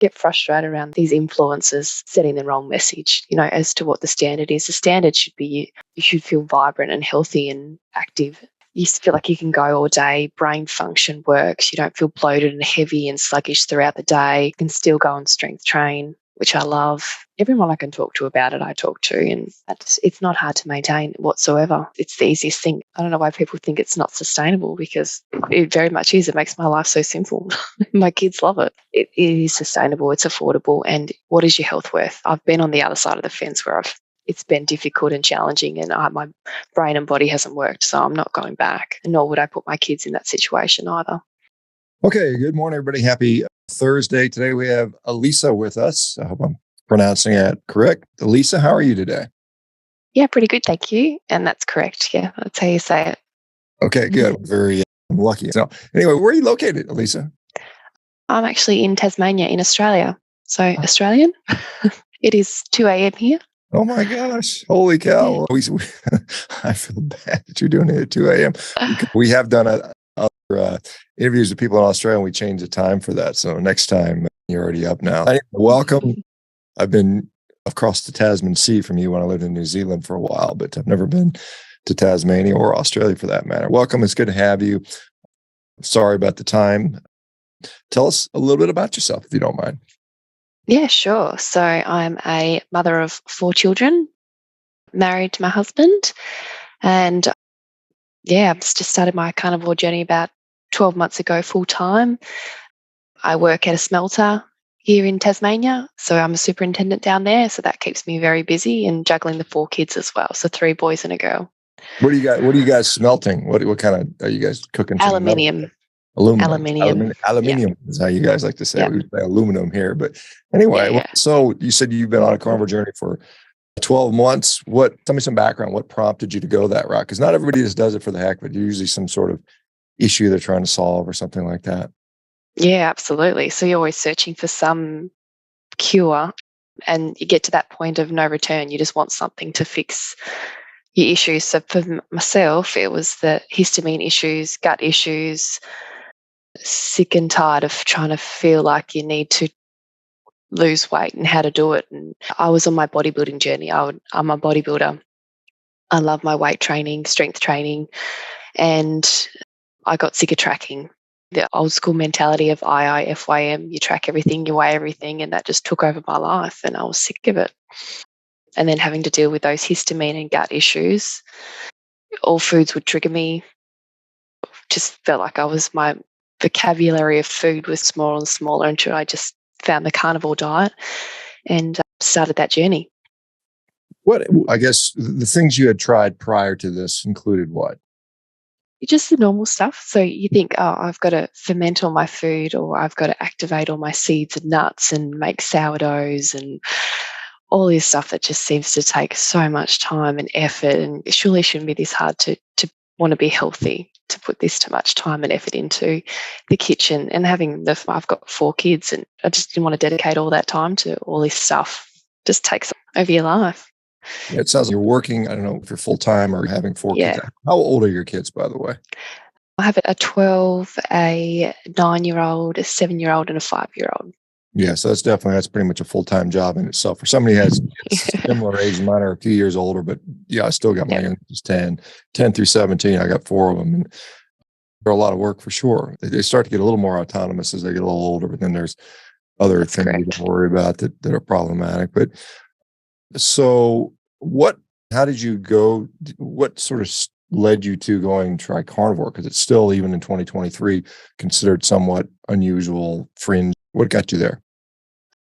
get frustrated around these influencers setting the wrong message, as to what the standard is. The standard should be you should feel vibrant and healthy and active. You feel like you can go all day, brain function works, you don't feel bloated and heavy and sluggish throughout the day. You can still go and strength train, which I love. Everyone I can talk to about it, I talk to, and it's not hard to maintain whatsoever. It's the easiest thing. I don't know why people think it's not sustainable, because it very much is. It makes my life so simple. My kids love it. It is sustainable, it's affordable, and what is your health worth? I've been on the other side of the fence where it's been difficult and challenging, and my brain and body hasn't worked, so I'm not going back, nor would I put my kids in that situation either. Okay, good morning, everybody. Happy Thursday. Today we have Aleesa with us. I hope I'm pronouncing it correct. Aleesa, how are you today? Yeah, pretty good, thank you. And that's correct. Yeah, that's how you say it. Okay, good. Very lucky. So anyway, where are you located, Aleesa? I'm actually in Tasmania in Australia. So Australian. It is 2 a.m. here. Oh my gosh. Holy cow. Yeah. I feel bad that you're doing it at 2 a.m. We have done other interviews with people in Australia, and we changed the time for that. So next time, you're already up now. Welcome. I've been across the Tasman Sea from you when I lived in New Zealand for a while, but I've never been to Tasmania or Australia for that matter. Welcome. It's good to have you. Sorry about the time. Tell us a little bit about yourself, if you don't mind. Yeah, sure. So I'm a mother of 4 children, married to my husband, and I've just started my carnivore journey about 12 months ago full time. I work at a smelter here in Tasmania, so I'm a superintendent down there, so that keeps me very busy, and juggling the 4 kids as well, so 3 boys and a girl. What do you guys smelting? What kind of are you guys cooking? Aluminium. Aluminium Yeah. is how you guys like to say it. Yeah. We would say aluminum here. But anyway, Yeah. So you said you've been on a carnivore journey for 12 months. Tell me some background. What prompted you to go that route? Because not everybody just does it for the heck, but usually some sort of issue they're trying to solve or something like that. Yeah, absolutely. So you're always searching for some cure, and you get to that point of no return. You just want something to fix your issues. So for myself, it was the histamine issues, gut issues, sick and tired of trying to feel like you need to lose weight and how to do it. And I was on my bodybuilding journey. I'm a bodybuilder. I love my weight training, strength training, and I got sick of tracking. The old school mentality of FYM, you track everything, you weigh everything, and that just took over my life, and I was sick of it. And then having to deal with those histamine and gut issues, all foods would trigger me. Just felt like my vocabulary of food was smaller and smaller until I just found the carnivore diet and started that journey. I guess the things you had tried prior to this included what? Just the normal stuff. So you think, oh, I've got to ferment all my food, or I've got to activate all my seeds and nuts and make sourdoughs and all this stuff that just seems to take so much time and effort. And it surely shouldn't be this hard to want to be healthy, to put this much time and effort into the kitchen. And I've got 4 kids, and I just didn't want to dedicate all that time to all this stuff. Just takes over your life. Yeah, it sounds like you're working, I don't know if you're full-time or having 4 kids. How old are your kids, by the way? I have a 12, a 9-year-old, a 7-year-old, and a 5-year-old. Yeah, so that's pretty much a full-time job in itself. For somebody who has similar age, mine are a few years older, but yeah, I still got my youngest 10 through 17. I got 4 of them, and they're a lot of work for sure. They start to get a little more autonomous as they get a little older, but then there's other things you don't worry about that are problematic. But so how did you go? What sort of led you to going try carnivore? Because it's still, even in 2023, considered somewhat unusual, fringe. What got you there?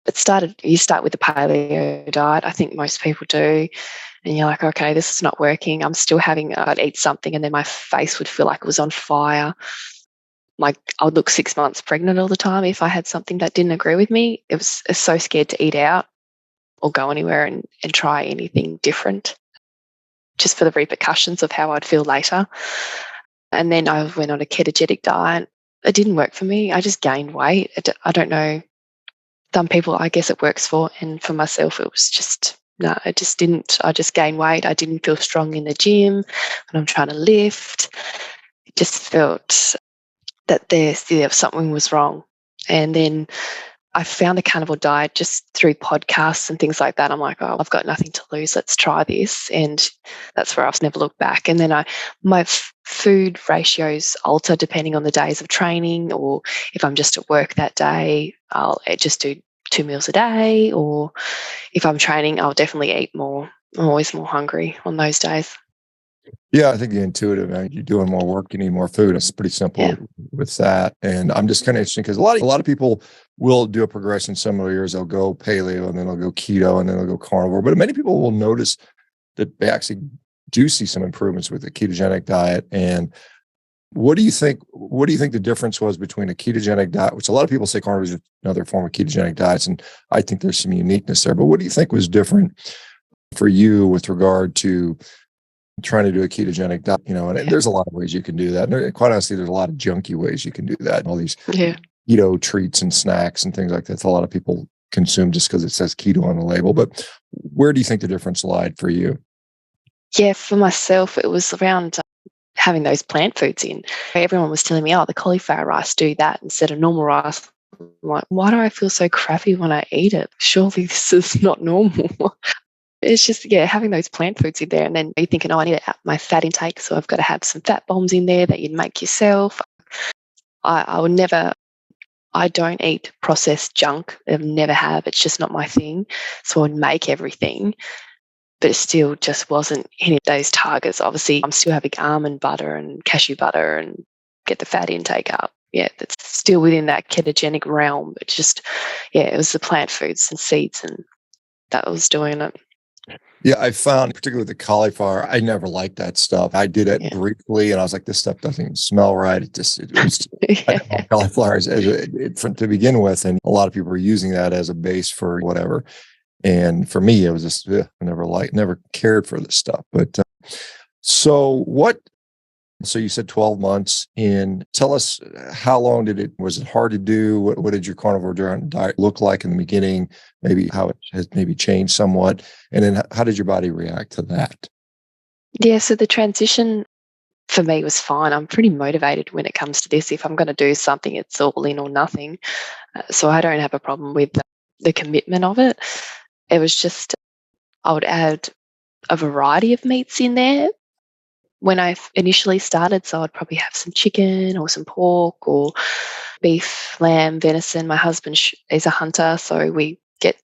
You start with the paleo diet. I think most people do. And you're like, okay, this is not working. I'd eat something and then my face would feel like it was on fire. I would look 6 months pregnant all the time if I had something that didn't agree with me. I was so scared to eat out or go anywhere and try anything different, just for the repercussions of how I'd feel later. And then I went on a ketogenic diet. It didn't work for me. I just gained weight. I don't know. Some people, I guess it works for, and for myself, it was just, no, it just didn't. I just gained weight. I didn't feel strong in the gym when I'm trying to lift. It just felt that there something was wrong. And then I found the carnivore diet just through podcasts and things like that. I'm like, oh, I've got nothing to lose. Let's try this. And that's where I've never looked back. And then my food ratios alter depending on the days of training, or if I'm just at work that day, I'll just do 2 meals a day. Or if I'm training, I'll definitely eat more. I'm always more hungry on those days. Yeah, I think the intuitive, you're doing more work, you need more food. It's pretty simple with that. And I'm just kind of interested because a lot of people will do a progression similar to yours. They'll go paleo and then they'll go keto and then they'll go carnivore. But many people will notice that they actually do see some improvements with the ketogenic diet. And what do you think the difference was between a ketogenic diet, which a lot of people say carnivore is another form of ketogenic diets, and I think there's some uniqueness there. But what do you think was different for you with regard to trying to do a ketogenic diet? And there's a lot of ways you can do that. And quite honestly, there's a lot of junky ways you can do that. All these keto treats and snacks and things like that. A lot of people consume just because it says keto on the label. But where do you think the difference lied for you? Yeah, for myself, it was around having those plant foods in. Everyone was telling me, oh, the cauliflower rice, do that instead of normal rice. I'm like, why do I feel so crappy when I eat it? Surely this is not normal. It's just, having those plant foods in there, and then you're thinking, oh, I need to up my fat intake, so I've got to have some fat bombs in there that you'd make yourself. I don't eat processed junk. I never have. It's just not my thing. So I'd make everything, but it still just wasn't hitting those targets. Obviously, I'm still having almond butter and cashew butter and get the fat intake up. Yeah, that's still within that ketogenic realm. But just, it was the plant foods and seeds, and that was doing it. Yeah, I found, particularly with the cauliflower, I never liked that stuff. I did it briefly, and I was like, this stuff doesn't even smell right. It was cauliflower to begin with, and a lot of people are using that as a base for whatever. And for me, it was just I never cared for this stuff. But so you said 12 months in. Tell us, how long was it hard to do? What did your carnivore diet look like in the beginning? Maybe how it has maybe changed somewhat. And then how did your body react to that? Yeah, so the transition for me was fine. I'm pretty motivated when it comes to this. If I'm going to do something, it's all in or nothing. So I don't have a problem with the commitment of it. It was just, I would add a variety of meats in there when I initially started. So I'd probably have some chicken or some pork or beef, lamb, venison. My husband is a hunter, so we get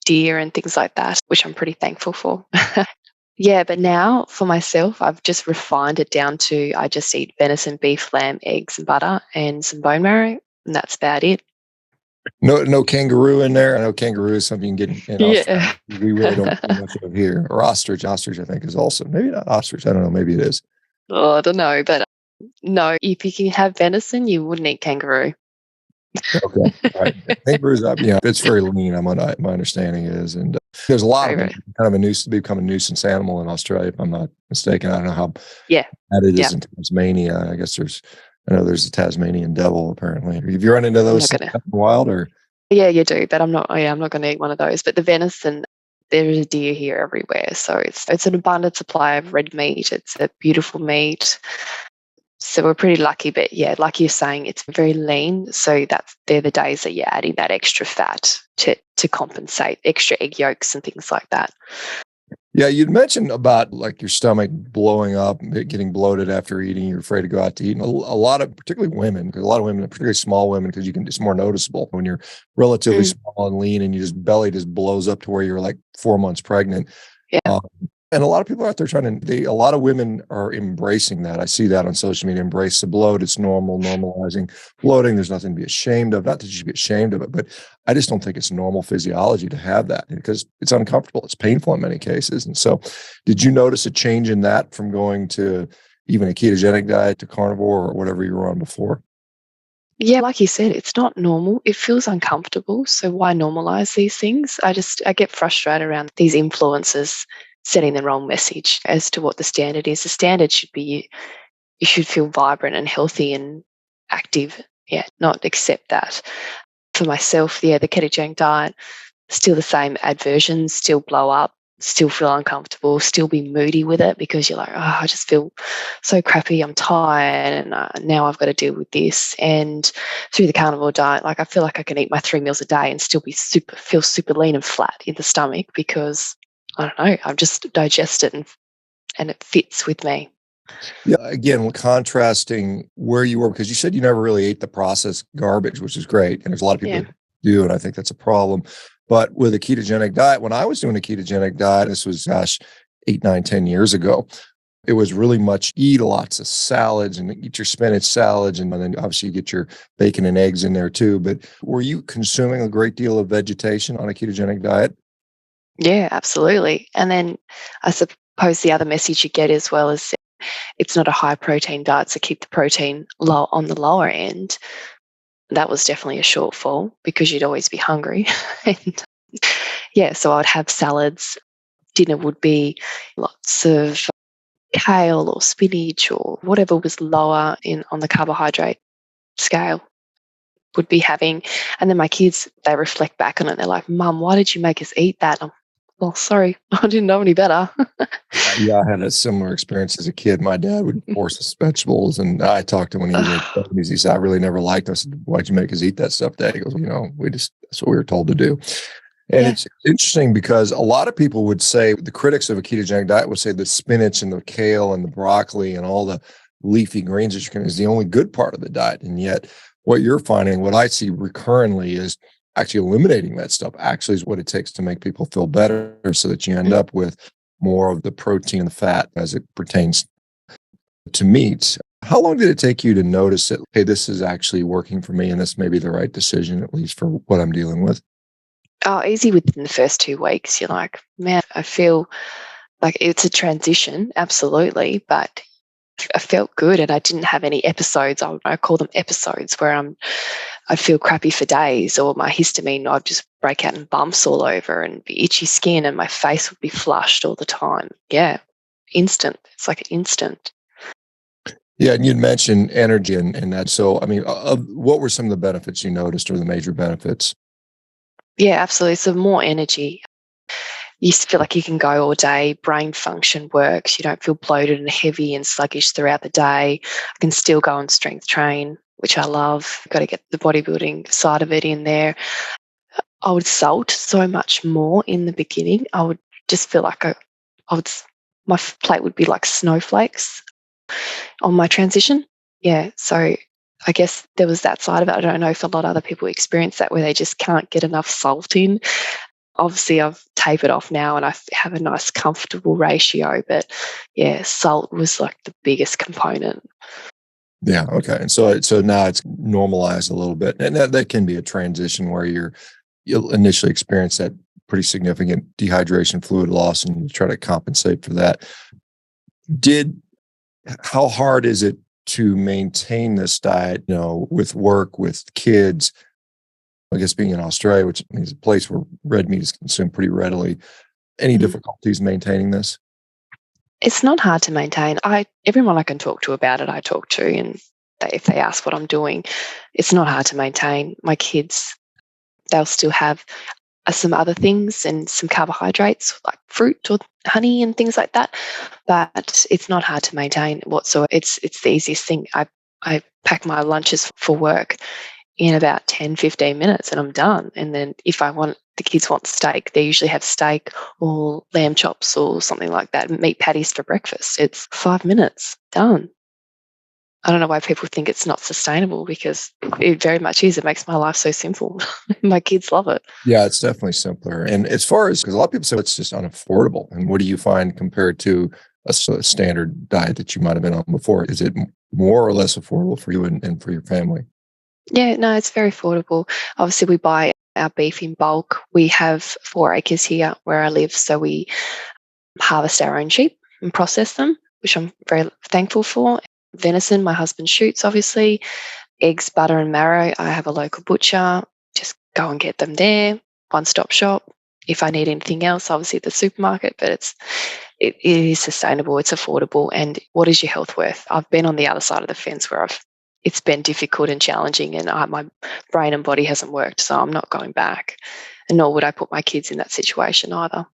deer and things like that, which I'm pretty thankful for. Yeah, but now for myself, I've just refined it down to I just eat venison, beef, lamb, eggs, and butter, and some bone marrow, and that's about it. No kangaroo in there. I know kangaroo is something you can get in Australia. We really don't see much of here. Or ostrich. Ostrich, I think, is also, maybe not ostrich. I don't know. Maybe it is. Oh, I don't know, but no, if you can have venison, you wouldn't eat kangaroo. Okay. All right. Kangaroos up. Yeah, it's very lean. My understanding is, and there's a lot of them. Kind of become a nuisance animal in Australia, if I'm not mistaken. I don't know how bad it is in Tasmania. I know there's a Tasmanian devil apparently. Have you run into those in the wild, or? Yeah, you do, but I'm not going to eat one of those. But the venison, there is a deer here everywhere, so it's an abundant supply of red meat. It's a beautiful meat. So we're pretty lucky, but like you're saying, it's very lean. So they're the days that you're adding that extra fat to compensate, extra egg yolks and things like that. Yeah, you'd mentioned about like your stomach blowing up, getting bloated after eating. You're afraid to go out to eat. And a lot of, particularly women, because a lot of women, particularly small women, because it's more noticeable when you're relatively small and lean, and belly just blows up to where you're like 4 months pregnant. Yeah. And a lot of people out there a lot of women are embracing that. I see that on social media, embrace the bloat. It's normal, normalizing bloating. There's nothing to be ashamed of. Not that you should be ashamed of it, but I just don't think it's normal physiology to have that because it's uncomfortable. It's painful in many cases. And so did you notice a change in that from going to even a ketogenic diet to carnivore or whatever you were on before? Yeah, like you said, it's not normal. It feels uncomfortable. So why normalize these things? I get frustrated around these influencers setting the wrong message as to what the standard is. The standard should be you should feel vibrant and healthy and active. Yeah, not accept that. For myself, the ketogenic diet, still the same adversions, still blow up. still feel uncomfortable, still be moody with it because you're like, oh, I just feel so crappy. I'm tired, and now I've got to deal with this. And through the carnivore diet, like I feel like I can eat my 3 meals a day and still feel super lean and flat in the stomach because I don't know, I've just digested and it fits with me. Yeah, again, contrasting where you were, because you said you never really ate the processed garbage, which is great. And there's a lot of people Yeah. that do, and I think that's a problem. But with a ketogenic diet, when I was doing a ketogenic diet, this was, 8, 9, 10 years ago, it was really much eat lots of salads and eat your spinach salads. And then obviously you get your bacon and eggs in there too. But were you consuming a great deal of vegetation on a ketogenic diet? Yeah, absolutely. And then I suppose the other message you get as well is it's not a high protein diet, so keep the protein low on the lower end. That was definitely a shortfall because you'd always be hungry. And yeah, so I would have salads. Dinner would be lots of kale or spinach or whatever was lower in on the carbohydrate scale would be having. And then my kids, they reflect back on it. They're like, Mum, why did you make us eat that? Well, sorry, I didn't know any better. Yeah, I had a similar experience as a kid. My dad would force us vegetables, and I talked to him when he was in his 70s. He said, I really never liked us. Why'd you make us eat that stuff, Dad? He goes, that's what we were told to do. And Yeah. it's interesting because a lot of people would say, the critics of a ketogenic diet would say the spinach and the kale and the broccoli and all the leafy greens that you're going is the only good part of the diet. And yet what you're finding, what I see recurrently, is actually eliminating that stuff actually is what it takes to make people feel better, so that you end up with more of the protein and the fat as it pertains to meat. How long did it take you to notice that, hey, this is actually working for me and this may be the right decision, at least for what I'm dealing with? Oh, easy within the first 2 weeks. You're like, man, I feel like it's a transition, absolutely, but I felt good and I didn't have any episodes. I call them episodes where I'd feel crappy for days, or my histamine, I'd just break out in bumps all over and be itchy skin and my face would be flushed all the time. Yeah, instant. It's like instant. Yeah, and you'd mentioned energy and that. So, I mean, what were some of the benefits you noticed, or the major benefits? Yeah, absolutely. So more energy. You used to feel like you can go all day, brain function works, you don't feel bloated and heavy and sluggish throughout the day. I can still go and strength train, which I love. Got to get the bodybuilding side of it in there. I would salt so much more in the beginning. I would just feel like I would, my plate would be like snowflakes on my transition. Yeah, so I guess there was that side of it. I don't know if a lot of other people experience that where they just can't get enough salt in. Obviously, I've tapered off now and I have a nice comfortable ratio, but yeah, salt was like the biggest component. Yeah. Okay. And so now it's normalized a little bit, and that can be a transition where you'll initially experience that pretty significant dehydration, fluid loss, and you try to compensate for that. Did How hard is it to maintain this diet, with work, with kids? I guess being in Australia, which is a place where red meat is consumed pretty readily. Any Mm. difficulties maintaining this? It's not hard to maintain. Everyone I can talk to about it, I talk to, and if they ask what I'm doing, it's not hard to maintain. My kids, they'll still have some other things and some carbohydrates like fruit or honey and things like that, but it's not hard to maintain whatsoever. It's the easiest thing. I pack my lunches for work in about 10, 15 minutes and I'm done. And then if the kids want steak, they usually have steak or lamb chops or something like that, meat patties for breakfast. It's 5 minutes, done. I don't know why people think it's not sustainable because it very much is. It makes my life so simple. My kids love it. Yeah, it's definitely simpler. And as far as, because a lot of people say it's just unaffordable. And what do you find compared to a standard diet that you might have been on before? Is it more or less affordable for you and for your family? Yeah, no, it's very affordable. Obviously, we buy our beef in bulk. We have 4 acres here where I live, so we harvest our own sheep and process them, which I'm very thankful for. Venison, my husband shoots, obviously. Eggs, butter, and marrow, I have a local butcher. Just go and get them there. One-stop shop. If I need anything else, obviously at the supermarket, but it is sustainable, it's affordable, and what is your health worth? I've been on the other side of the fence where it's been difficult and challenging, and my brain and body hasn't worked, so I'm not going back, and nor would I put my kids in that situation either.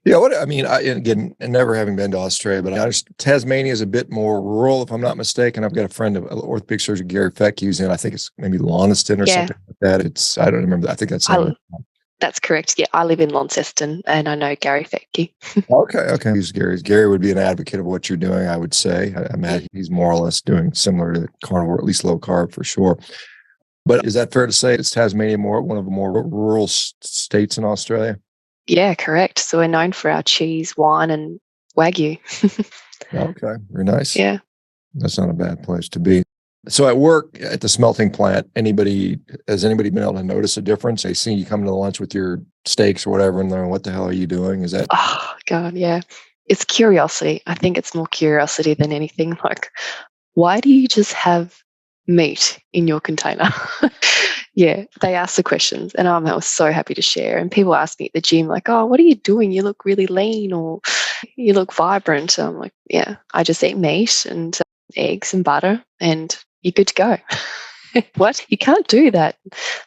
Yeah, what I mean, and again, and never having been to Australia, but Tasmania is a bit more rural, if I'm not mistaken. I've got a friend of orthopedic surgeon Gary Feck who's in. I think it's maybe Launceston or Yeah, something like that. I don't remember. I think that's the name I, of it. that's correct. Yeah, I live in Launceston, and I know Gary Fecky. Okay, okay. Gary would be an advocate of what you're doing, I would say. I imagine he's more or less doing similar to carnivore, at least low carb for sure. But is that fair to say? Is Tasmania one of the more rural states in Australia? Yeah, correct. So we're known for our cheese, wine, and Wagyu. Okay, very nice. Yeah. That's not a bad place to be. So at work at the smelting plant, has anybody been able to notice a difference? They see you come to lunch with your steaks or whatever, and they're, what the hell are you doing? Is that? Oh, God, yeah. It's curiosity. I think it's more curiosity than anything. Like, why do you just have meat in your container? Yeah, they ask the questions, and I was so happy to share. And people ask me at the gym, like, "Oh, what are you doing? You look really lean, or you look vibrant." I'm like, "Yeah, I just eat meat and eggs and butter, and you're good to go." What? You can't do that.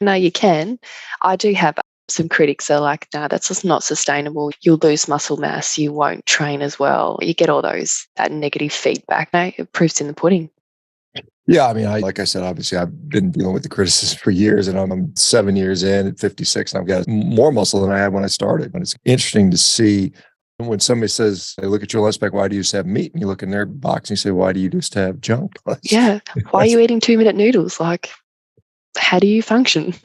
No, you can. I do have some critics that are like, no, that's just not sustainable. You'll lose muscle mass. You won't train as well. You get all that negative feedback. No, it proof's in the pudding. Yeah, I mean, like I said, obviously I've been dealing with the criticism for years, and I'm 7 years in at 56, and I've got more muscle than I had when I started. But it's interesting to see when somebody says, "They look at your lunch spec, why do you just have meat?" And you look in their box and you say, "Why do you just have junk?" Yeah. Why are you eating 2-minute noodles? Like, how do you function?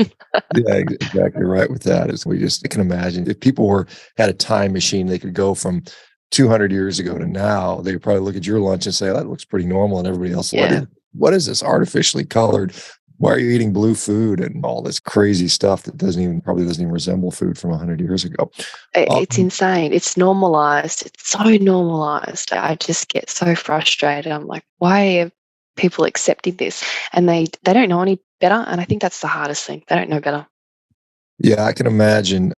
Yeah, exactly right with that. Is we just can imagine if people had a time machine, they could go from 200 years ago to now. They would probably look at your lunch and say, "That looks pretty normal," and everybody else, Yeah. what is this artificially colored? Why are you eating blue food and all this crazy stuff that probably doesn't even resemble food from 100 years ago? It's insane. It's normalized. It's so normalized. I just get so frustrated. I'm like, why are people accepting this? And they don't know any better. And I think that's the hardest thing. They don't know better. Yeah, I can imagine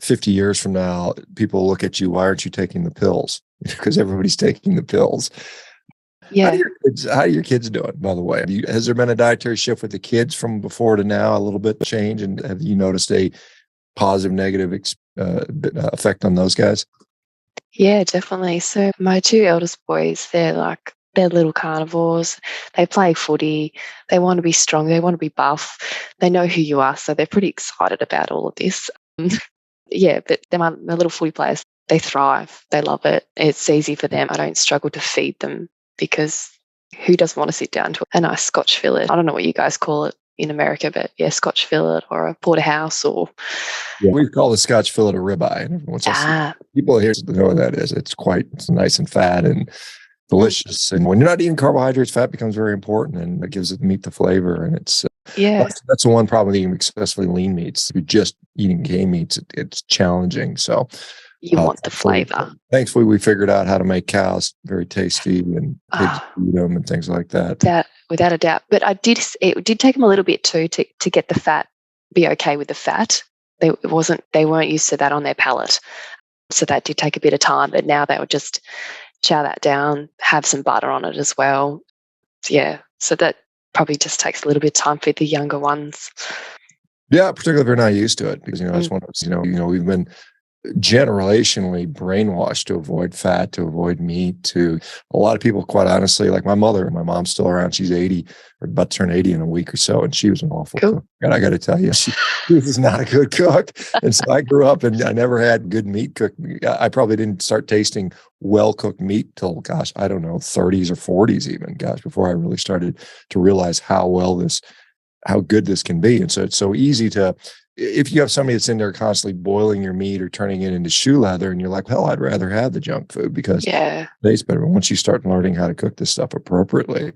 50 years from now, people look at you, why aren't you taking the pills? Because everybody's taking the pills. Yeah. How do your kids do it, by the way? Has there been a dietary shift with the kids from before to now, a little bit change? And have you noticed a positive, negative effect on those guys? Yeah, definitely. So my two eldest boys, they're little carnivores. They play footy. They want to be strong. They want to be buff. They know who you are. So they're pretty excited about all of this. Yeah, but they're my little footy players. They thrive. They love it. It's easy for them. I don't struggle to feed them because who doesn't want to sit down to a nice Scotch fillet? I don't know what you guys call it in America, but yeah, Scotch fillet or a porterhouse or Yeah, we call the Scotch fillet a ribeye. And once I see ah, people here know what that is, it's nice and fat and mm, delicious. And when you're not eating carbohydrates, fat becomes very important, and it gives it meat the flavor. And yeah, that's the one problem with eating excessively lean meats. If you're just eating game meats, it's challenging. So you want the flavor. thankfully, we figured out how to make cows very tasty and pigs Ah, eat them and things like that. without a doubt. But it did take them a little bit too to get the fat, be okay with the fat. They weren't used to that on their palate. So that did take a bit of time, but now they would just chow that down, have some butter on it as well. Yeah. So that probably just takes a little bit of time for the younger ones. Yeah, particularly if you're not used to it, because it's Mm. one of those, we've been generationally brainwashed to avoid fat, to avoid meat, to a lot of people, quite honestly, like my mother. My mom's still around. She's 80 or about to turn 80 in a week or so. And she was an awful Cool. cook. And I got to tell you, she was not a good cook. And so I grew up and I never had good meat cooked. I probably didn't start tasting well-cooked meat till, gosh, I don't know, 30s or 40s even, gosh, before I really started to realize how good this can be. And so it's so easy if you have somebody that's in there constantly boiling your meat or turning it into shoe leather, and you're like, well, I'd rather have the junk food because Yeah. it tastes better. But once you start learning how to cook this stuff appropriately,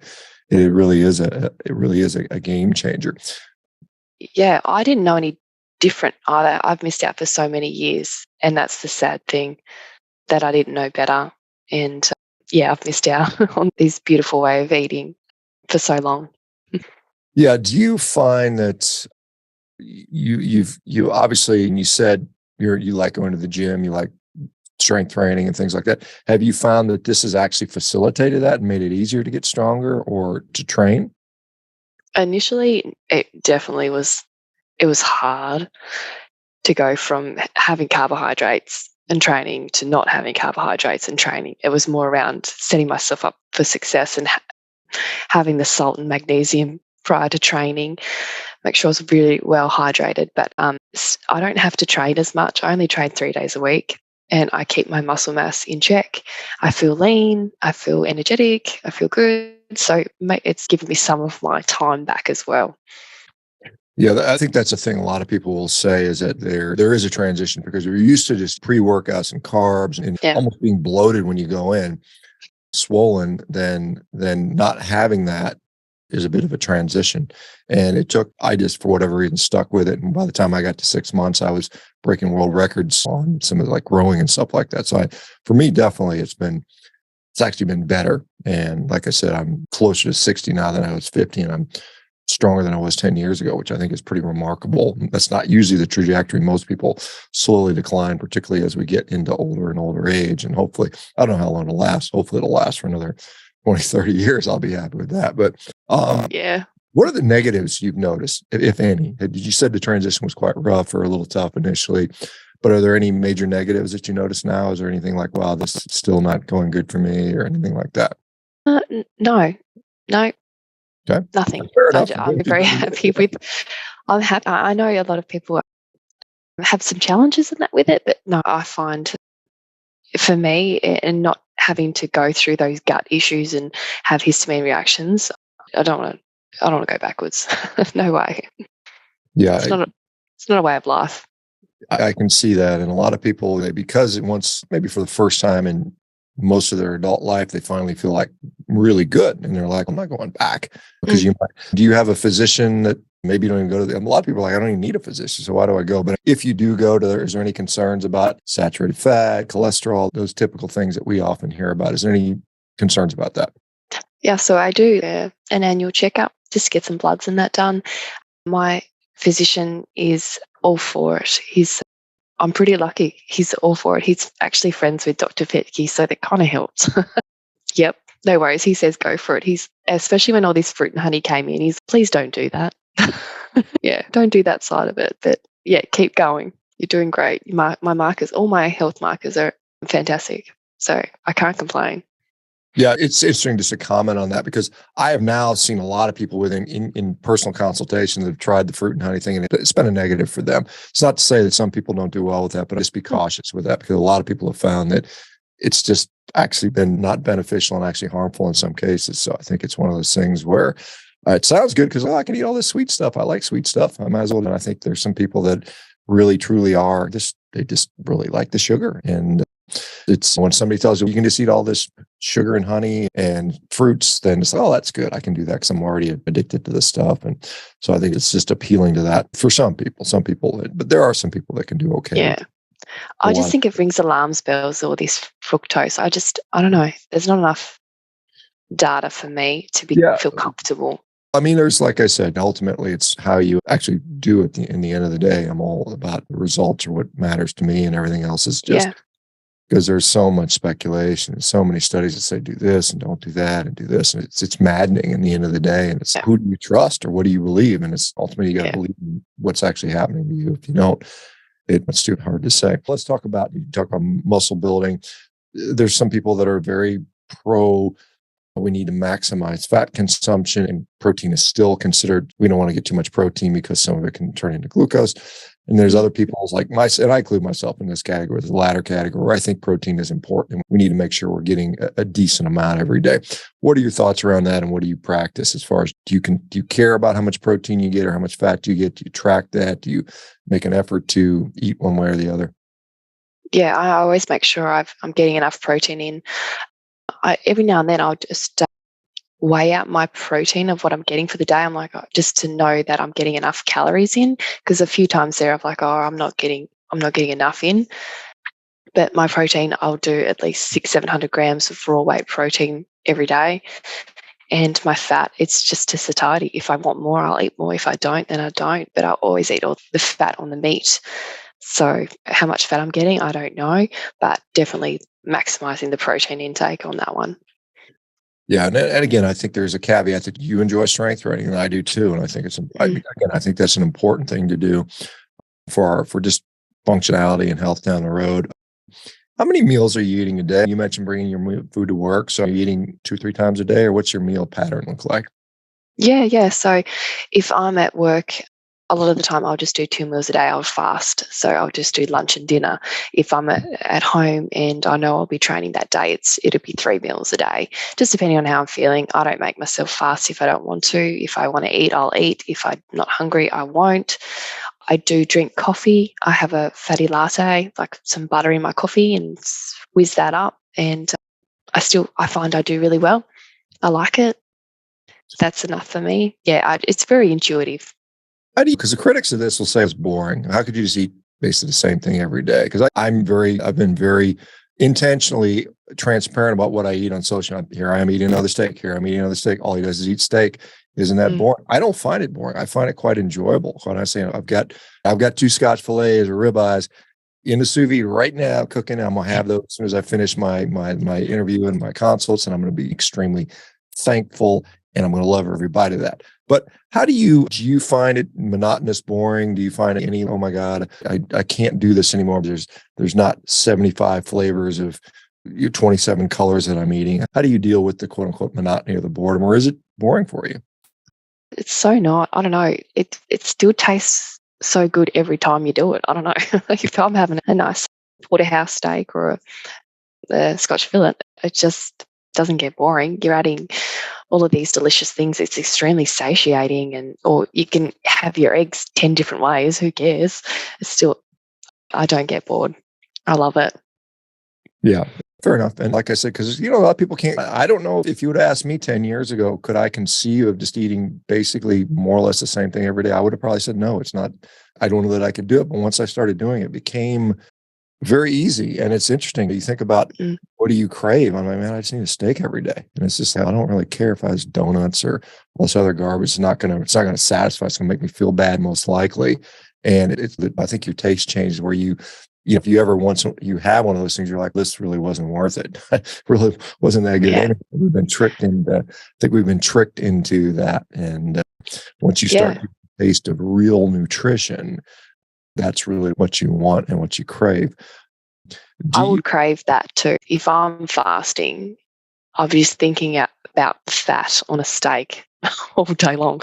it really is a game changer. Yeah. I didn't know any different either. I've missed out for so many years. And that's the sad thing that I didn't know better. And yeah, I've missed out on this beautiful way of eating for so long. Yeah. Do you find that you obviously, and you said you like going to the gym, you like strength training and things like that. Have you found that this has actually facilitated that and made it easier to get stronger or to train? Initially, it was hard to go from having carbohydrates and training to not having carbohydrates and training. It was more around setting myself up for success and having the salt and magnesium prior to training, make sure I was really well hydrated. But I don't have to train as much. I only train 3 days a week, and I keep my muscle mass in check. I feel lean, I feel energetic, I feel good. So it's given me some of my time back as well. Yeah, I think that's a thing a lot of people will say, is that there is a transition, because you're used to just pre-workouts and carbs and almost being bloated when you go in, swollen, then not having that is a bit of a transition. And I just, for whatever reason, stuck with it. And by the time I got to 6 months, I was breaking world records on some of like rowing and stuff like that. So for me, definitely it's actually been better. And like I said, I'm closer to 60 now than I was 50, and I'm stronger than I was 10 years ago, which I think is pretty remarkable. That's not usually the trajectory. Most people slowly decline, particularly as we get into older and older age. And hopefully, I don't know how long it'll last. Hopefully it'll last for another 20, 30 years. I'll be happy with that. But what are the negatives you've noticed, if any? You said the transition was quite rough or a little tough initially, but are there any major negatives that you notice now? Is there anything like, wow, this is still not going good for me, or anything like that? No. Okay. Nothing. I'm very happy with. I'm happy. I know a lot of people have some challenges in that with it, but no, I find for me, and not having to go through those gut issues and have histamine reactions, I don't want to go backwards. No way. Yeah, it's not a way of life. I can see that, and a lot of people, because once, maybe for the first time in most of their adult life, they finally feel like really good, and they're like, I'm not going back. Because do you have a physician that maybe you don't even go to? A lot of people are like, I don't even need a physician, so why do I go? But if you do go to there, is there any concerns about saturated fat, cholesterol, those typical things that we often hear about? Is there any concerns about that? Yeah, so I do an annual checkup, just get some bloods and that done. My physician is all for it. I'm pretty lucky. He's all for it. He's actually friends with Dr. Fetke, so that kind of helps. Yep, no worries. He says go for it. Especially when all this fruit and honey came in, please don't do that. Yeah, don't do that side of it. But yeah, keep going. You're doing great. My markers, all my health markers are fantastic. So I can't complain. Yeah, it's interesting just to comment on that, because I have now seen a lot of people in personal consultation that have tried the fruit and honey thing, and it's been a negative for them. It's not to say that some people don't do well with that, but just be cautious with that, because a lot of people have found that it's just actually been not beneficial and actually harmful in some cases. So I think it's one of those things where it sounds good because I can eat all this sweet stuff. I like sweet stuff. I might as well. And I think there's some people that really, truly are they just really like the sugar. And it's when somebody tells you can just eat all this sugar and honey and fruits, then it's like, oh, that's good. I can do that because I'm already addicted to this stuff. And so I think it's just appealing to that for some people, but there are some people that can do okay. Yeah. I just think it rings alarm bells, all this fructose. I don't know. There's not enough data for me to feel comfortable. I mean, there's, like I said, ultimately it's how you actually do it in the end of the day. I'm all about the results are what matters to me, and everything else is just because there's so much speculation and so many studies that say do this and don't do that and do this. And it's maddening in the end of the day. And it's who do you trust or what do you believe? And it's ultimately you got to believe in what's actually happening to you. If you don't, it's too hard to say. Let's talk about muscle building. There's some people that are very pro, we need to maximize fat consumption, and protein is still considered. We don't want to get too much protein because some of it can turn into glucose. And there's other people like and I include myself in this category, the latter category, where I think protein is important. We need to make sure we're getting a decent amount every day. What are your thoughts around that? And what do you practice as far as, do you care about how much protein you get or how much fat you get? Do you track that? Do you make an effort to eat one way or the other? Yeah, I always make sure I'm getting enough protein in. Every now and then I'll just weigh out my protein of what I'm getting for the day. I'm like, just to know that I'm getting enough calories in, because a few times there I'm like, I'm not getting enough in. But my protein, I'll do at least 600-700 grams of raw weight protein every day. And my fat, it's just to satiety. If I want more, I'll eat more. If I don't, then I don't. But I'll always eat all the fat on the meat. So how much fat I'm getting, I don't know, but definitely maximizing the protein intake on that one. Yeah, and again, I think there's a caveat that you enjoy strength training, and I do too. And I think I think that's an important thing to do for just functionality and health down the road. How many meals are you eating a day? You mentioned bringing your food to work. So are you eating 2, 3 times a day, or what's your meal pattern look like? Yeah, yeah. So if I'm at work, a lot of the time I'll just do 2 meals a day. I'll fast. So I'll just do lunch and dinner. If I'm at home and I know I'll be training that day, it'll be 3 meals a day, just depending on how I'm feeling. I don't make myself fast if I don't want to. If I want to eat, I'll eat. If I'm not hungry, I won't. I do drink coffee. I have a fatty latte, like some butter in my coffee, and whiz that up. And I find I do really well. I like it. That's enough for me. Yeah, it's very intuitive. How do you, because the critics of this will say it's boring. How could you just eat basically the same thing every day? Because I've been very intentionally transparent about what I eat on social. Here I am eating another steak. Here I'm eating another steak. All he does is eat steak. Isn't that Mm. boring? I don't find it boring. I find it quite enjoyable. When I say I've got 2 Scotch fillets or ribeyes in the sous vide right now cooking. I'm gonna have those as soon as I finish my interview and my consults, and I'm gonna be extremely thankful, and I'm gonna love every bite of that. But do you find it monotonous, boring? Do you find any, oh my God, I can't do this anymore? There's not 75 flavors of 27 colors that I'm eating. How do you deal with the quote unquote monotony or the boredom, or is it boring for you? It's so not. I don't know. It still tastes so good every time you do it. I don't know. If I'm having a nice porterhouse steak or a Scotch fillet, it just doesn't get boring. You're adding all of these delicious things. It's extremely satiating, or you can have your eggs 10 different ways. Who cares? It's still, I don't get bored. I love it. Yeah, fair enough. And like I said, because a lot of people can't. I don't know if you would ask me 10 years ago, could I conceive of just eating basically more or less the same thing every day? I would have probably said no. It's not. I don't know that I could do it. But once I started doing it, it became very easy. And it's interesting. You think about, Mm. what do you crave? I'm like, man, I just need a steak every day. And it's just, I don't really care if I was donuts or all this other garbage. It's not gonna satisfy. It's gonna make me feel bad, most likely. And I think your taste changes where if you ever you have one of those things, you're like, this really wasn't worth it. Really wasn't that good. Yeah. Anyway, I think we've been tricked into that. And once you start Yeah. getting the taste of real nutrition, that's really what you want and what you crave. Do I you? would crave that too. If I'm fasting, I'm just thinking about fat on a steak all day long.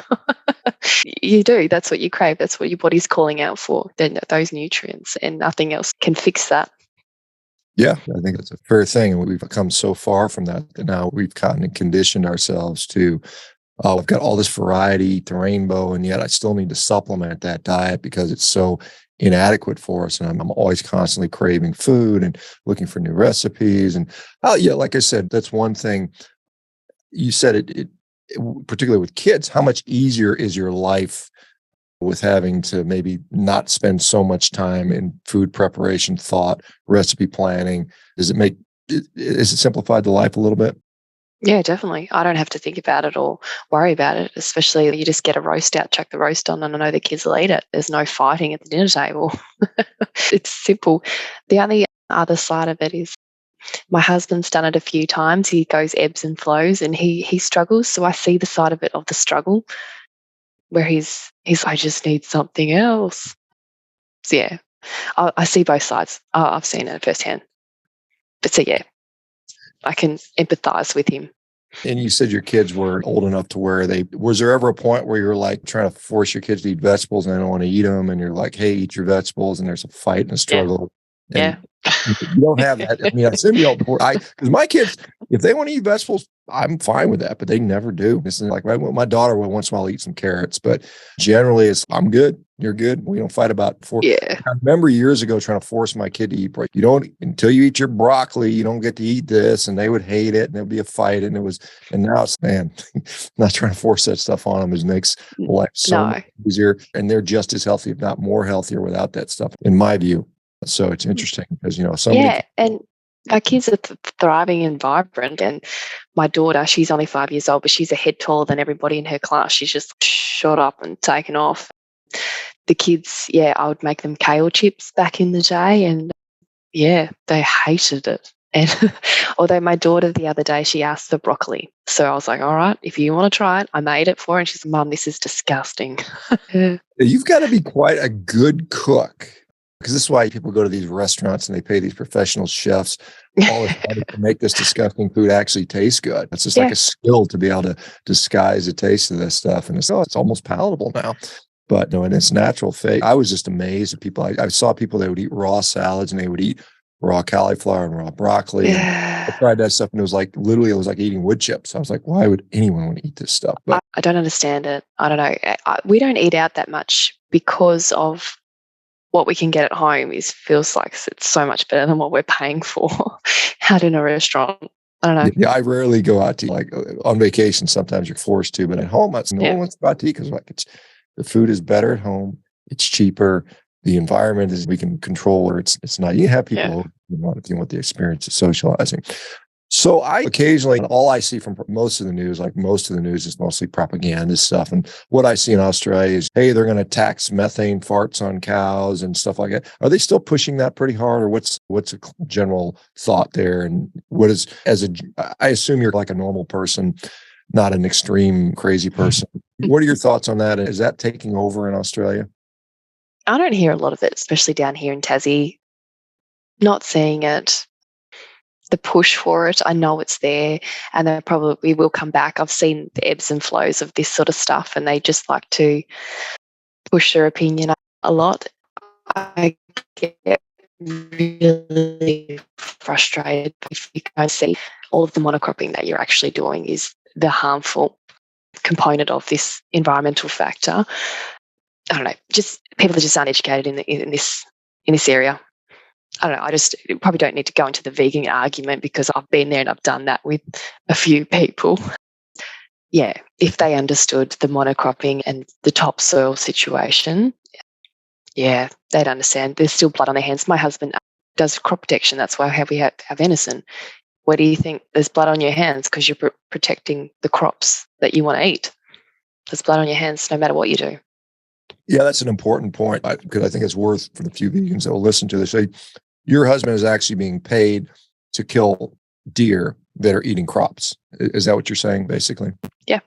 You do. That's what you crave. That's what your body's calling out for. Then those nutrients, and nothing else can fix that. Yeah, I think that's a fair thing. And we've come so far from that now we've kind of conditioned ourselves to, oh, I've got all this variety, the rainbow, and yet I still need to supplement that diet because it's so inadequate for us. And I'm always constantly craving food and looking for new recipes. And yeah, like I said, that's one thing. You said particularly with kids, how much easier is your life with having to maybe not spend so much time in food preparation, thought, recipe planning? Does it simplified the life a little bit? Yeah, definitely. I don't have to think about it or worry about it, especially you just get a roast out, chuck the roast on, and I know the kids will eat it. There's no fighting at the dinner table. It's simple. The only other side of it is my husband's done it a few times. He goes ebbs and flows and he struggles. So I see the side of it, of the struggle, where he's I just need something else. So yeah, I see both sides. I've seen it firsthand. But so yeah, I can empathize with him. And you said your kids were old enough to where was there ever a point where you're like trying to force your kids to eat vegetables and they don't want to eat them, and you're like, hey, eat your vegetables, and there's a fight and a Yeah, struggle? yeah. And you don't have that. I mean, I assume you don't. Because my kids, if they want to eat vegetables, I'm fine with that, but they never do. This is like my daughter will once in a while eat some carrots, but generally it's, I'm good. You're good. We don't fight about four. Yeah. I remember years ago trying to force my kid to eat broccoli. You don't, until you eat your broccoli, you don't get to eat this, and they would hate it, and there'd be a fight. And now it's, man, not trying to force that stuff on them. It makes life so No. much easier, and they're just as healthy, if not more healthier, without that stuff, in my view. So it's interesting because, somebody. Yeah, and our kids are thriving and vibrant. And my daughter, she's only 5 years old, but she's a head taller than everybody in her class. She's just shot up and taken off. The kids, yeah, I would make them kale chips back in the day, and yeah, they hated it. And although my daughter the other day, she asked for broccoli. So I was like, all right, if you want to try it, I made it for her. And she's, Mum, this is disgusting. Yeah. You've got to be quite a good cook Because this is why people go to these restaurants and they pay these professional chefs all this money to make this disgusting food actually taste good. It's just like a skill to be able to disguise the taste of this stuff. And it's almost palatable now. But no, in its natural fate, I was just amazed at people. I saw people that would eat raw salads and they would eat raw cauliflower and raw broccoli. And I tried that stuff and it was like eating wood chips. I was like, why would anyone want to eat this stuff? But I don't understand it. I don't know. We don't eat out that much because of what we can get at home feels like it's so much better than what we're paying for out in a restaurant. I don't know. Yeah, I rarely go out to eat. Like on vacation. Sometimes you're forced to, but at home, no one wants to go out to eat because the food is better at home. It's cheaper. The environment we can control where it's not. You have people who want the experience of socializing. So I occasionally, all I see from most of the news, is mostly propaganda stuff. And what I see in Australia is, hey, they're going to tax methane farts on cows and stuff like that. Are they still pushing that pretty hard, or what's a general thought there? And I assume you're like a normal person, not an extreme crazy person. What are your thoughts on that? Is that taking over in Australia? I don't hear a lot of it, especially down here in Tassie. Not seeing it. The push for it, I know it's there, and they probably will come back. I've seen the ebbs and flows of this sort of stuff, and they just like to push their opinion a lot. I get really frustrated if you can see all of the monocropping that you're actually doing is the harmful component of this environmental factor. I don't know, just people are just uneducated in this area. I don't know. I just probably don't need to go into the vegan argument because I've been there and I've done that with a few people. Yeah, if they understood the monocropping and the topsoil situation, yeah, they'd understand. There's still blood on their hands. My husband does crop protection. That's why we have venison. Where do you think there's blood on your hands? Because you're protecting the crops that you want to eat. There's blood on your hands no matter what you do. Yeah, that's an important point because I think it's worth for the few vegans that will listen to this. So your husband is actually being paid to kill deer that are eating crops. Is that what you're saying, basically? Yeah.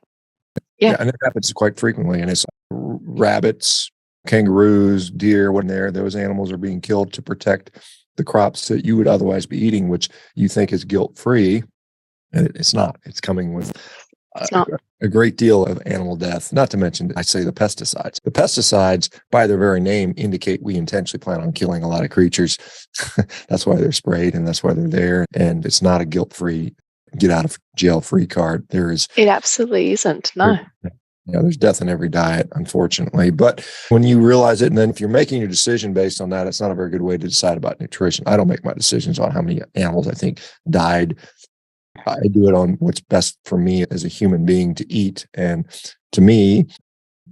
And it happens quite frequently. And it's rabbits, kangaroos, deer, those animals are being killed to protect the crops that you would otherwise be eating, which you think is guilt-free. And it's not. It's coming with a great deal of animal death, not to mention, I say the pesticides. The pesticides, by their very name, indicate we intentionally plan on killing a lot of creatures. That's why they're sprayed and that's why they're there. And it's not a guilt-free, get out of jail free card. It absolutely isn't. No. There's death in every diet, unfortunately. But when you realize it, and then if you're making your decision based on that, it's not a very good way to decide about nutrition. I don't make my decisions on how many animals I think died. I do it on what's best for me as a human being to eat. And to me,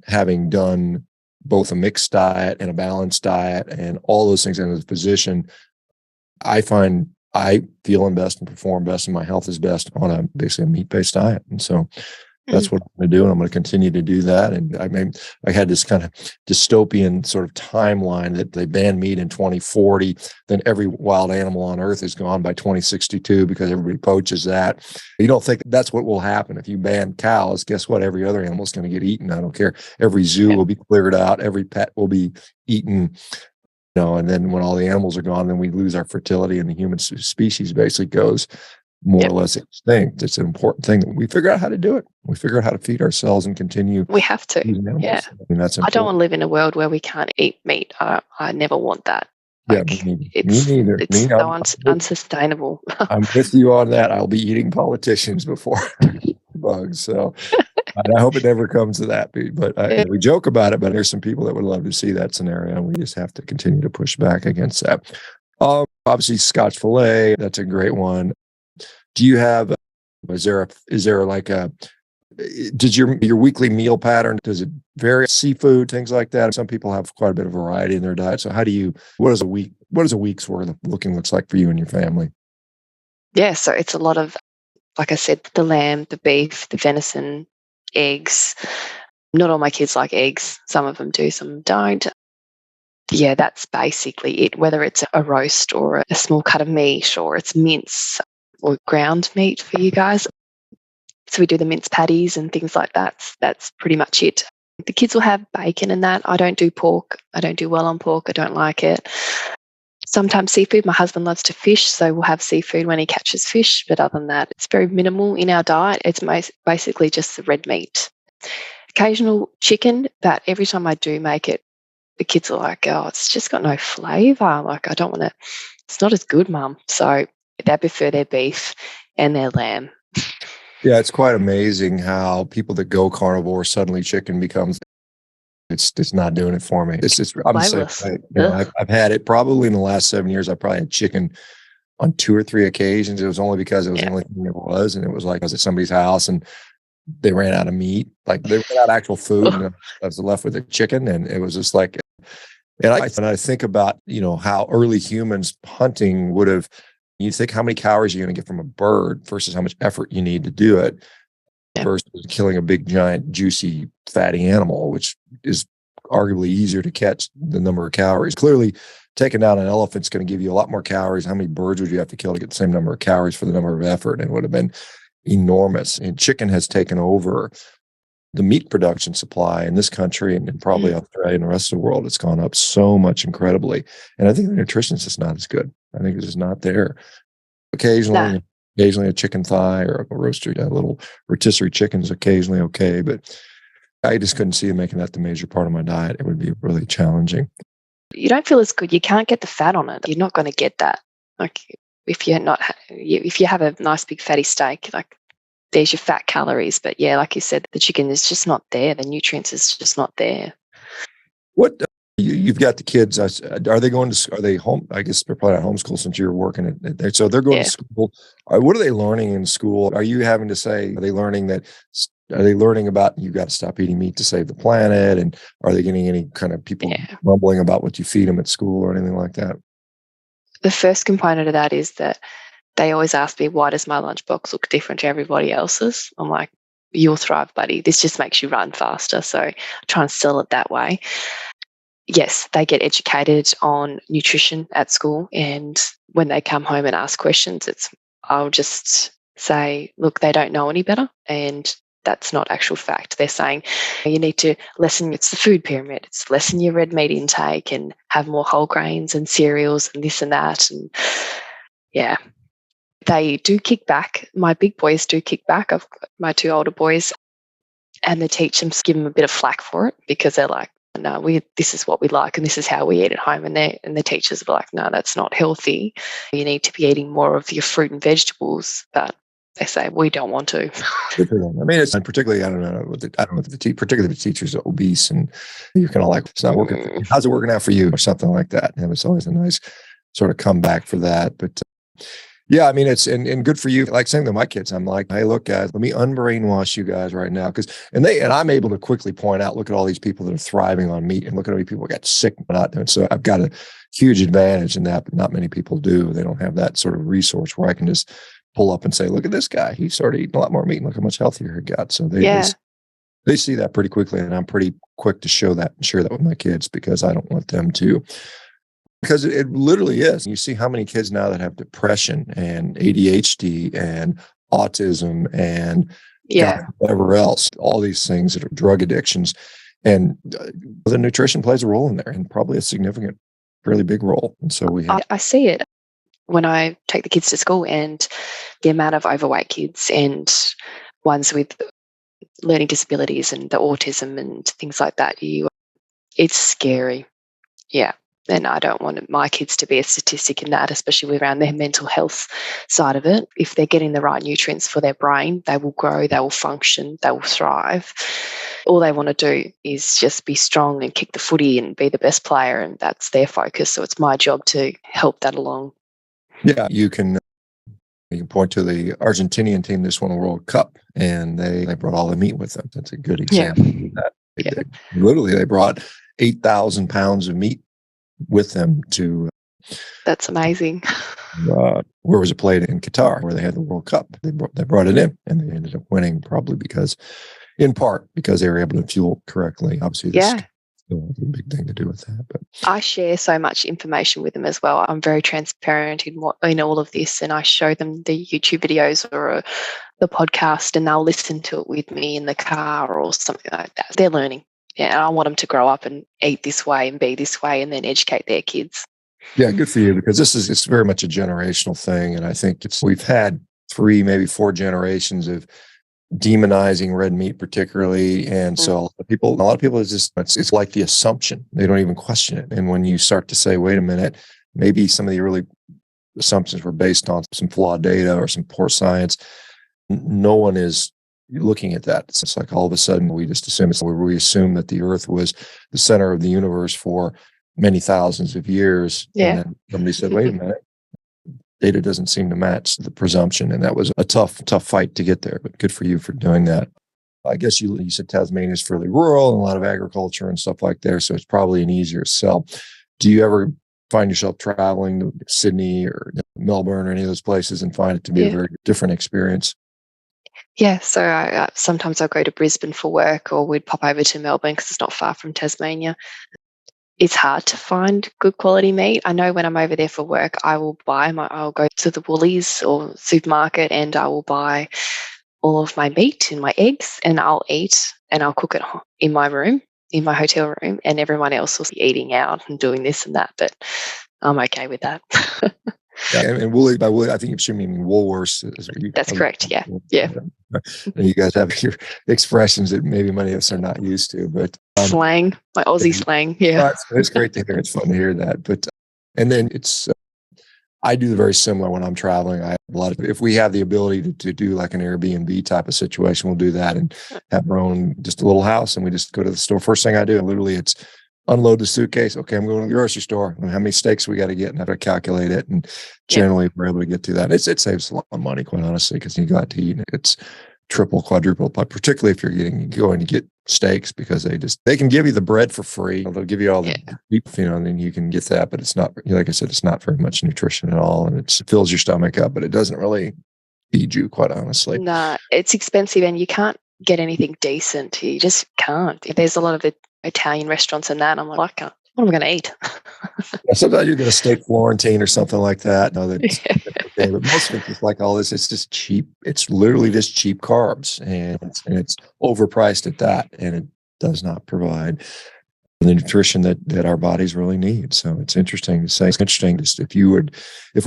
having done both a mixed diet and a balanced diet and all those things, and as a physician, I find I feel best and perform best and my health is best on basically a meat-based diet. And so that's what I'm going to do. And I'm going to continue to do that. And I had this kind of dystopian sort of timeline that they banned meat in 2040. Then every wild animal on earth is gone by 2062 because everybody poaches that. You don't think that's what will happen if you ban cows? Guess what? Every other animal is going to get eaten. I don't care. Every zoo will be cleared out. Every pet will be eaten. And then when all the animals are gone, then we lose our fertility and the human species basically goes more or less extinct. It's an important thing that we figure out how to do it. We figure out how to feed ourselves and continue. We have to. Yeah. That's important. I don't want to live in a world where we can't eat meat. I never want that. Me neither. It's so unsustainable. I'm with you on that. I'll be eating politicians before bugs. So I hope it never comes to that. But we joke about it, but there's some people that would love to see that scenario. And we just have to continue to push back against that. Obviously, Scotch fillet, that's a great one. Do you have, does your weekly meal pattern, does it vary? Seafood, things like that? Some people have quite a bit of variety in their diet. So what does a week's worth of looks like for you and your family? Yeah, so it's a lot of, like I said, the lamb, the beef, the venison, eggs. Not all my kids like eggs. Some of them do, some don't. Yeah, that's basically it, whether it's a roast or a small cut of meat or it's mince or ground meat for you guys. So we do the mince patties and things like that. That's pretty much it. The kids will have bacon and that. I don't do pork. I don't do well on pork. I don't like it. Sometimes seafood. My husband loves to fish, so we'll have seafood when he catches fish. But other than that, it's very minimal in our diet. It's basically just the red meat. Occasional chicken, but every time I do make it, the kids are like, oh, it's just got no flavour. Like, I don't want to, it's not as good, Mum. So they prefer their beef and their lamb. Yeah, it's quite amazing how people that go carnivore, suddenly chicken becomes, it's not doing it for me. I'm the same Flavorless. way. You know, I've had it probably in the last 7 years. I probably had chicken on 2 or 3 occasions. It was only because it was the only thing there was. And it was like I was at somebody's house and they ran out of meat. Like they ran out of actual food and I was left with a chicken. And it was just like, and I think about, you know, how early humans hunting would have, you think how many calories you're going to get from a bird versus how much effort you need to do it versus killing a big, giant, juicy, fatty animal, which is arguably easier to catch the number of calories. Clearly, taking down an elephant's going to give you a lot more calories. How many birds would you have to kill to get the same number of calories for the number of effort? And it would have been enormous. And chicken has taken over the meat production supply in this country and probably Australia and the rest of the world. It's gone up so much incredibly. And I think the nutrition is just not as good. I think it's just not there. Occasionally a chicken thigh or a roasted, a little rotisserie chicken is occasionally okay, but I just couldn't see making that the major part of my diet. It would be really challenging. You don't feel as good. You can't get the fat on it. You're not going to get that. Like if you have a nice big fatty steak, like there's your fat calories. But yeah, like you said, the chicken is just not there. The nutrients is just not there. What you've got the kids? Are they going to? Are they home? I guess they're probably not homeschool since you're working at so they're going to school. What are they learning in school? Are you having to say? Are they learning that? Are they learning about you got to stop eating meat to save the planet? And are they getting any kind of people mumbling about what you feed them at school or anything like that? The first component of that is that they always ask me, why does my lunchbox look different to everybody else's? I'm like, you'll thrive, buddy. This just makes you run faster. So I try and sell it that way. Yes, they get educated on nutrition at school. And when they come home and ask questions, I'll just say, look, they don't know any better. And that's not actual fact. They're saying you need to lessen, it's the food pyramid. It's lessen your red meat intake and have more whole grains and cereals and this and that. And yeah, they do kick back. My big boys do kick back. I've got my 2 older boys and the teachers give them a bit of flack for it because they're like, no, this is what we like and this is how we eat at home. And the teachers are like, no, that's not healthy. You need to be eating more of your fruit and vegetables. But they say we don't want to. I mean, it's particularly particularly if the teachers are obese and you're kind of like, it's not working. How's it working out for you or something like that? And it's always a nice sort of comeback for that. But yeah, I mean, it's and good for you. Like saying to my kids, I'm like, hey, look, guys, let me unbrainwash you guys right now, because and I'm able to quickly point out, look at all these people that are thriving on meat, and look at how many people got sick but not doing. So I've got a huge advantage in that, but not many people do. They don't have that sort of resource where I can just pull up and say, look at this guy, he started eating a lot more meat and look how much healthier he got. So they see that pretty quickly, and I'm pretty quick to show that and share that with my kids because I don't want them to. Because it literally is. You see how many kids now that have depression and ADHD and autism and whatever else, all these things that are drug addictions. And the nutrition plays a role in there, and probably a significant, really big role. And so I see it when I take the kids to school, and the amount of overweight kids and ones with learning disabilities and the autism and things like that, it's scary. Yeah. And I don't want my kids to be a statistic in that, especially around their mental health side of it. If they're getting the right nutrients for their brain, they will grow, they will function, they will thrive. All they want to do is just be strong and kick the footy and be the best player, and that's their focus. So it's my job to help that along. Yeah, you can point to the Argentinian team this won a World Cup, and they brought all the meat with them. That's a good example of that. They brought 8,000 pounds of meat with them to that's amazing. Where was it played? In Qatar, where they had the World Cup. They brought it in, and they ended up winning, probably in part because they were able to fuel correctly. Obviously, this still has a big thing to do with that. But I share so much information with them as well. I'm very transparent in all of this, and I show them the YouTube videos or the podcast, and they'll listen to it with me in the car or something like that. They're learning. Yeah, and I want them to grow up and eat this way and be this way and then educate their kids. Yeah, good for you, because it's very much a generational thing. And I think we've had 3, maybe 4 generations of demonizing red meat particularly. And so a lot of people it's like the assumption. They don't even question it. And when you start to say, wait a minute, maybe some of the early assumptions were based on some flawed data or some poor science, no one is looking at that. It's like all of a sudden we just assume we assume that the earth was the center of the universe for many thousands of years. Yeah. And then somebody said, wait a minute, data doesn't seem to match the presumption. And that was a tough fight to get there, but good for you for doing that. I guess you said Tasmania is fairly rural and a lot of agriculture and stuff like there. So it's probably an easier sell. Do you ever find yourself traveling to Sydney or Melbourne or any of those places and find it to be a very different experience? Yeah, so sometimes I'll go to Brisbane for work, or we'd pop over to Melbourne because it's not far from Tasmania. It's hard to find good quality meat. I know when I'm over there for work, I'll go to the Woolies or supermarket and I will buy all of my meat and my eggs, and I'll eat and I'll cook it in my room, in my hotel room, and everyone else will be eating out and doing this and that, but I'm okay with that. Yeah, and Woolly, by Woolly, I think you're assuming Woolworths. That's correct. Yeah. Yeah. And you guys have your expressions that maybe many of us are not used to, but slang, my Aussie slang. Yeah. It's great to hear. It's fun to hear that. But and then I do very similar when I'm traveling. I have a lot of, if we have the ability to do like an Airbnb type of situation, we'll do that and have our own, just a little house, and we just go to the store. First thing I do, literally, it's unload the suitcase. Okay, I'm going to the grocery store. How many steaks we got to get, and have to calculate it. And generally, we're able to get through that. It saves a lot of money, quite honestly, because you got to eat. It's triple, quadruple, but particularly if you're going to get steaks, because they can give you the bread for free. They'll give you all the beef, and then you can get that. But it's not, like I said, it's not very much nutrition at all, and it fills your stomach up, but it doesn't really feed you, quite honestly. No, it's expensive, and you can't get anything decent. You just can't. There's a lot of Italian restaurants and that. I'm like, what am I going to eat? Sometimes you get a steak Florentine or something like that. No, that's okay, but most of it's just like all this. It's just cheap. It's literally just cheap carbs, and it's overpriced at that, and it does not provide the nutrition that our bodies really need. So it's interesting to say. It's interesting just if we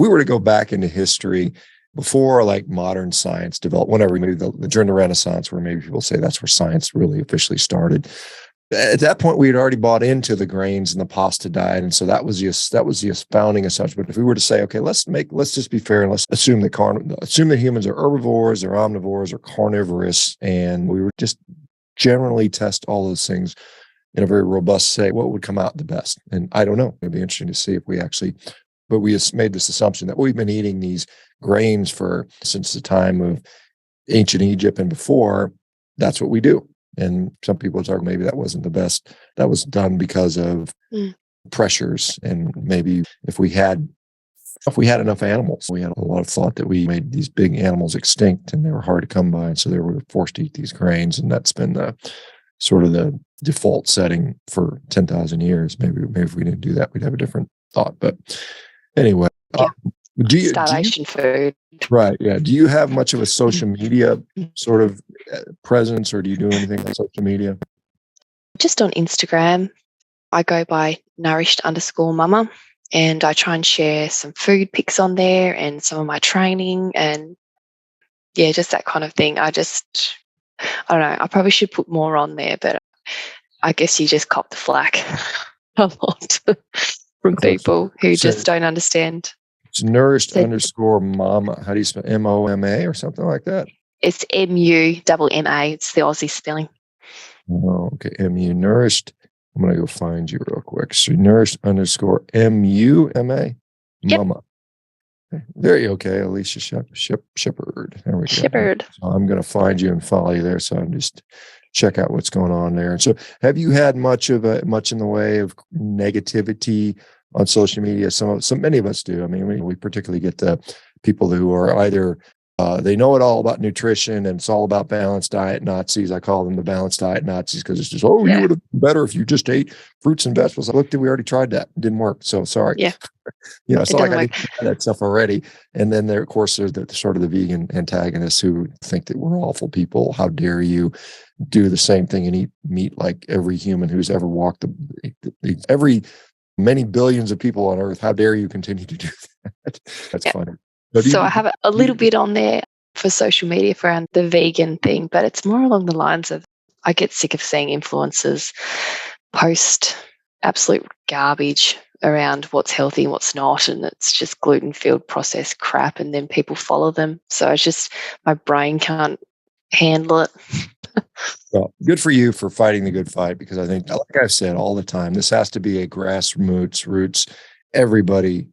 were to go back into history before like modern science developed, whenever maybe during the Renaissance, where maybe people say that's where science really officially started. At that point, we had already bought into the grains and the pasta diet, and so that was the founding assumption. But if we were to say, okay, let's just be fair and let's assume that humans are herbivores, or omnivores, or carnivorous, and we would just generally test all those things in a very robust way, what would come out the best? And I don't know. It'd be interesting to see if we actually, but we just made this assumption that we've been eating these grains since the time of ancient Egypt and before. That's what we do. And some people would argue maybe that wasn't the best. That was done because of pressures. And maybe if we had enough animals, we had a lot of thought that we made these big animals extinct and they were hard to come by. And so they were forced to eat these grains. And that's been the sort of the default setting for 10,000 years. Maybe if we didn't do that, we'd have a different thought. But anyway, starvation food. Right. Yeah. Do you have much of a social media sort of presence, or do you do anything on social media? Just on Instagram. I go by nourished_mama, and I try and share some food pics on there and some of my training, and just that kind of thing. I don't know. I probably should put more on there, but I guess you just cop the flack a lot from people who just don't understand. It's nourished_mama. How do you spell MOMA or something like that? It's MUMMA. It's the Aussie spelling. Oh, okay. MU nourished. I'm going to go find you real quick. So nourished_MUMA. Yep. Mama. Okay. There you go. Okay. Aleesa Shepherd. There we go. Shepherd. So I'm going to find you and follow you there. So I'm just check out what's going on there. And so have you had much in the way of negativity on social media? Many of us do. I mean, we particularly get the people who are either They know it all about nutrition, and it's all about balanced diet Nazis. I call them the balanced diet Nazis because it's just, oh, you would have been better if you just ate fruits and vegetables. I looked, we already tried that. It didn't work. So sorry. Yeah. It's not like I didn't try that stuff already. And then there, of course, there's the sort of the vegan antagonists who think that we're awful people. How dare you do the same thing and eat meat like every human who's ever walked every many billions of people on earth. How dare you continue to do that? That's funny. But so I have a little bit on there for social media around the vegan thing, but it's more along the lines of, I get sick of seeing influencers post absolute garbage around what's healthy and what's not, and it's just gluten-filled processed crap, and then people follow them. So it's just, my brain can't handle it. Well, good for you for fighting the good fight, because I think, like I've said all the time, this has to be a roots. Everybody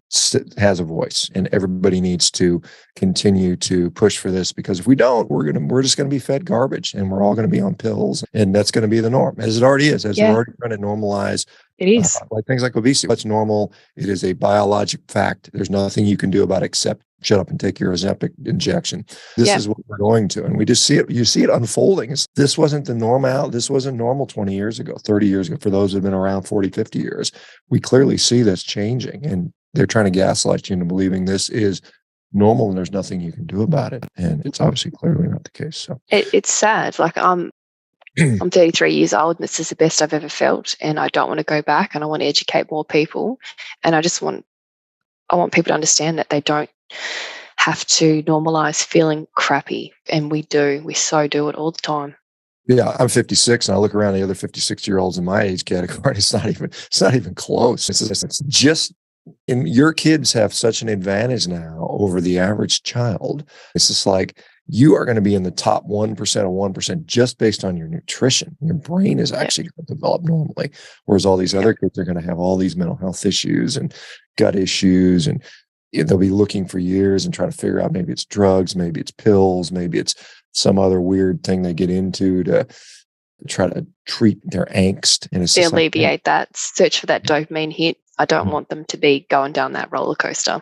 has a voice, and everybody needs to continue to push for this, because if we don't, we're just going to be fed garbage, and we're all going to be on pills, and that's going to be the norm, as it already is, we're already trying to normalize. It is like things like obesity. That's normal. It is a biologic fact. There's nothing you can do about it except shut up and take your Ozempic injection. This is what we're going to. And we just see it. You see it unfolding. This wasn't the normal. This wasn't normal 20 years ago, 30 years ago. For those who've been around 40, 50 years, we clearly see this changing. And they're trying to gaslight you into believing this is normal and there's nothing you can do about it. And it's obviously clearly not the case. So it's sad. Like I'm 33 years old, and this is the best I've ever felt, and I don't want to go back, and I want to educate more people, and I want people to understand that they don't have to normalize feeling crappy, and we so do it all the time. Yeah, I'm 56, and I look around the other 56-year-olds in my age category. It's not even close. It's just, and your kids have such an advantage now over the average child. It's just like, you are going to be in the top 1% of 1% just based on your nutrition. Your brain is actually going to develop normally, whereas all these other kids are going to have all these mental health issues and gut issues, and they'll be looking for years and trying to figure out, maybe it's drugs, maybe it's pills, maybe it's some other weird thing they get into to try to treat their angst. And it's just alleviate that, search for that dopamine hit. I don't want them to be going down that roller coaster.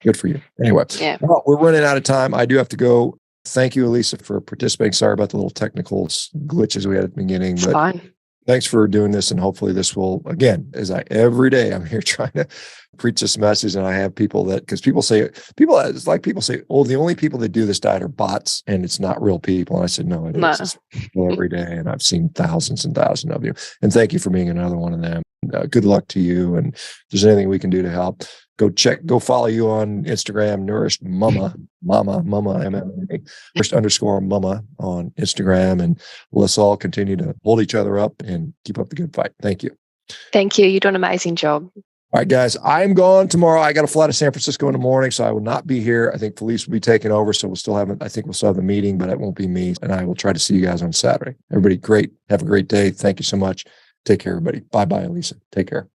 Good for you. Anyway, well, we're running out of time. I do have to go. Thank you, Aleesa, for participating. Sorry about the little technical glitches we had at the beginning. It's but fine. Thanks for doing this. And hopefully this will, again, every day I'm here trying to preach this message. And I have people because people say, oh, the only people that do this diet are bots and it's not real people. And I said, no, it is. It's people every day. And I've seen thousands and thousands of you. And thank you for being another one of them. Good luck to you. And if there's anything we can do to help, go follow you on Instagram, Nourished Mama, MMA, _Mama on Instagram. And let's all continue to hold each other up and keep up the good fight. Thank you. Thank you. You're doing an amazing job. All right, guys, I'm gone tomorrow. I got to fly to San Francisco in the morning, so I will not be here. I think Felice will be taking over, so we'll still have the meeting, but it won't be me. And I will try to see you guys on Saturday. Everybody, great. Have a great day. Thank you so much. Take care, everybody. Bye-bye, Aleesa. Take care.